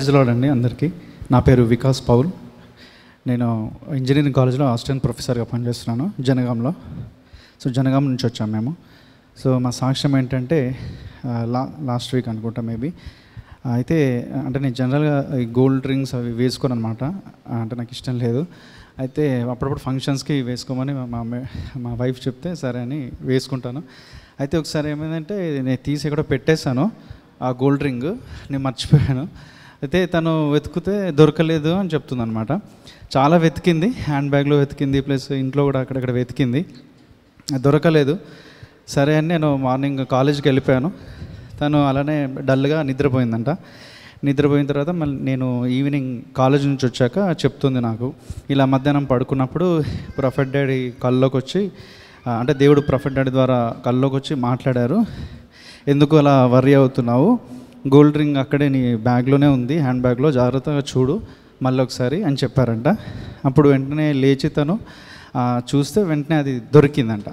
Praise lord అండి అందరికీ. నా పేరు వికాస్ పౌల్. నేను ఇంజనీరింగ్ కాలేజ్లో అసిస్టెంట్ ప్రొఫెసర్గా పనిచేస్తున్నాను జనగాంలో. సో జనగాం నుంచి వచ్చాము మేము. సో మా సాక్ష్యం ఏంటంటే లాస్ట్ వీక్ అనుకుంటా మేబీ. అయితే అంటే నేను జనరల్గా ఈ గోల్డ్ రింగ్స్ అవి వేసుకోను అనమాట. అంటే నాకు ఇష్టం లేదు. అయితే అప్పుడప్పుడు ఫంక్షన్స్కి వేసుకోమని మా వైఫ్ చెప్తే సరే అని వేసుకుంటాను. అయితే ఒకసారి ఏమైందంటే నేను తీసి ఎక్కడో పెట్టేశాను ఆ గోల్డ్ రింగ్, నేను మర్చిపోయాను. అయితే తను వెతికితే దొరకలేదు అని చెప్తుంది అనమాట. చాలా వెతికింది, హ్యాండ్ బ్యాగ్లో వెతికింది, ప్లస్ ఇంట్లో కూడా అక్కడక్కడ వెతికింది, దొరకలేదు. సరే అని నేను మార్నింగ్ కాలేజీకి వెళ్ళిపోయాను. తను అలానే డల్గా నిద్రపోయిందంట. నిద్రపోయిన తర్వాత మళ్ళీ నేను ఈవినింగ్ కాలేజ్ నుంచి వచ్చాక చెప్తుంది నాకు, ఇలా మధ్యాహ్నం పడుకున్నప్పుడు ప్రొఫెట్ డాడీ కల్లోకి వచ్చి, అంటే దేవుడు ప్రొఫెట్ డాడీ ద్వారా కల్లోకి వచ్చి మాట్లాడారు, ఎందుకు అలా వర్రీ అవుతున్నావు, గోల్డ్ రింగ్ అక్కడే నీ బ్యాగ్లోనే ఉంది, హ్యాండ్ బ్యాగ్లో, జాగ్రత్తగా చూడు మళ్ళీ ఒకసారి అని చెప్పారంట. అప్పుడు వెంటనే లేచి తను చూస్తే వెంటనే అది దొరికిందంట.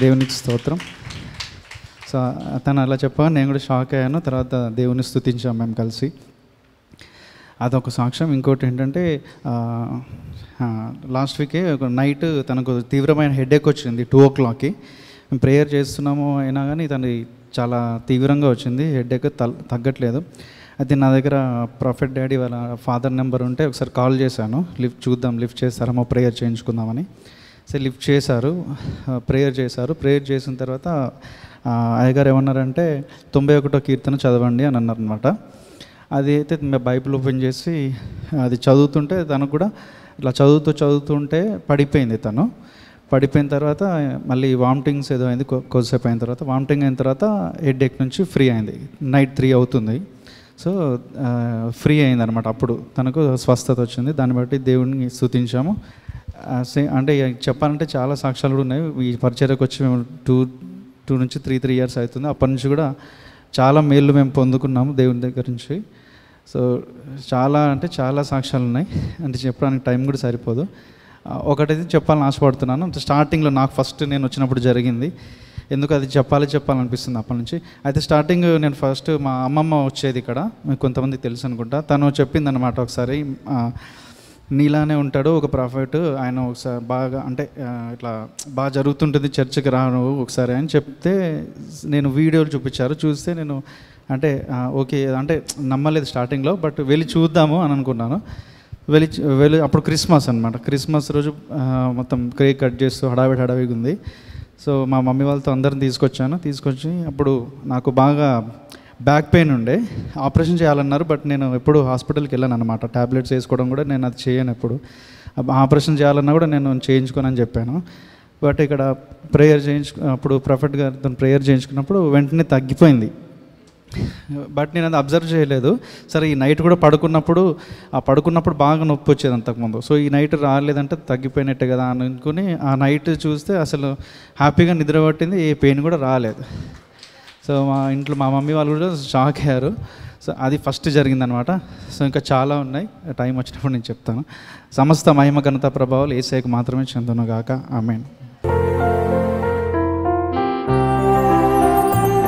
దేవునికి స్తోత్రం. సో తను అలా చెప్పగా నేను కూడా షాక్ అయ్యాను. తర్వాత దేవుని స్తుతించాం మేము కలిసి. అదొక సాక్ష్యం. ఇంకోటి ఏంటంటే లాస్ట్ వీకే ఒక నైట్ తనకు తీవ్రమైన హెడేక్ వచ్చింది 2 o'clockకి. మేము ప్రేయర్ చేస్తున్నాము అయినా కానీ తను చాలా తీవ్రంగా వచ్చింది, హెడేక్ తగ్గట్లేదు. అయితే నా దగ్గర ప్రొఫెట్ డాడీ వాళ్ళ ఫాదర్ నెంబర్ ఉంటే ఒకసారి కాల్ చేశాను, లిఫ్ట్ చేస్తారేమో ప్రేయర్ చేయించుకుందామని. సో లిఫ్ట్ చేశారు, ప్రేయర్ చేసిన తర్వాత అయ్యగారు ఏమన్నారంటే 91వ కీర్తన చదవండి అని అన్నారు అనమాట. అది అయితే బైబిల్ ఓపెన్ చేసి అది చదువుతుంటే తనకు కూడా ఇట్లా చదువుతుంటే పడిపోయిన తర్వాత మళ్ళీ వామిటింగ్స్ ఏదో అయింది. కొద్దిసేపు అయిన తర్వాత వామిటింగ్ అయిన తర్వాత హెడేక్ నుంచి ఫ్రీ అయింది. నైట్ 3 అవుతుంది. సో ఫ్రీ అయింది అనమాట. అప్పుడు తనకు స్వస్థత వచ్చింది. దాన్ని బట్టి దేవుడిని స్తుతించాము. అంటే చెప్పాలంటే చాలా సాక్ష్యాలు కూడా ఉన్నాయి. ఈ పరిచర్యకు వచ్చి మేము 2 నుంచి 3 years అవుతుంది. అప్పటి నుంచి కూడా చాలా మేళ్ళు మేము పొందుకున్నాము దేవుని దగ్గర నుంచి. సో చాలా సాక్ష్యాలు ఉన్నాయి. అంటే చెప్పడానికి టైం కూడా సరిపోదు. ఒకటైతే చెప్పాలని ఆశపడుతున్నాను. స్టార్టింగ్లో నాకు ఫస్ట్ నేను వచ్చినప్పుడు జరిగింది. ఎందుకు అది చెప్పాలనిపిస్తుంది అప్పటి నుంచి. అయితే స్టార్టింగ్ నేను ఫస్ట్ మా అమ్మమ్మ వచ్చేది ఇక్కడ, మీకు కొంతమంది తెలుసు అనుకుంటా. తను చెప్పిందనమాట ఒకసారి, నీలానే ఉంటాడు ఒక ప్రాఫిట్, ఆయన ఒకసారి బాగా అంటే ఇట్లా బాగా జరుగుతుంటుంది, చర్చికి రాను ఒకసారి అని చెప్తే నేను వీడియోలు చూస్తే నేను అంటే ఓకే అంటే నమ్మలేదు స్టార్టింగ్లో, బట్ వెళ్ళి చూద్దాము అని అనుకున్నాను. వెళ్ళి అప్పుడు క్రిస్మస్ అనమాట. క్రిస్మస్ రోజు మొత్తం కేక్ కట్ చేస్తూ హడావిడిగా ఉంది. సో మా మమ్మీ వాళ్ళతో అందరిని తీసుకొచ్చి అప్పుడు నాకు బాగా బ్యాక్ పెయిన్ ఉండే, ఆపరేషన్ చేయాలన్నారు. బట్ నేను ఎప్పుడు హాస్పిటల్కి వెళ్ళాను అనమాట. ట్యాబ్లెట్స్ వేసుకోవడం కూడా నేను అది చేయను. ఎప్పుడు ఆపరేషన్ చేయాలన్నా కూడా నేను చేయించుకోనని చెప్పాను. బట్ ఇక్కడ అప్పుడు ప్రొఫెట్ గారితో ప్రేయర్ చేయించుకున్నప్పుడు వెంటనే తగ్గిపోయింది. బట్ నేను అది అబ్జర్వ్ చేయలేదు. సరే ఈ నైట్ కూడా పడుకున్నప్పుడు బాగా నొప్పి వచ్చేది అంతకుముందు. సో ఈ నైట్ రాలేదంటే తగ్గిపోయినట్టే కదా అని అనుకుని ఆ నైట్ చూస్తే అసలు హ్యాపీగా నిద్ర పట్టింది, ఏ పెయిన్ కూడా రాలేదు. సో మా ఇంట్లో మా మమ్మీ వాళ్ళు కూడా షాక్ అయ్యారు. సో అది ఫస్ట్ జరిగిందనమాట. సో ఇంకా చాలా ఉన్నాయి, టైం వచ్చినప్పుడు నేను చెప్తాను. సమస్త మహిమ ఘనత ప్రభావాలు యేసయ్యకు మాత్రమే చెందును గాక. ఆమేన్.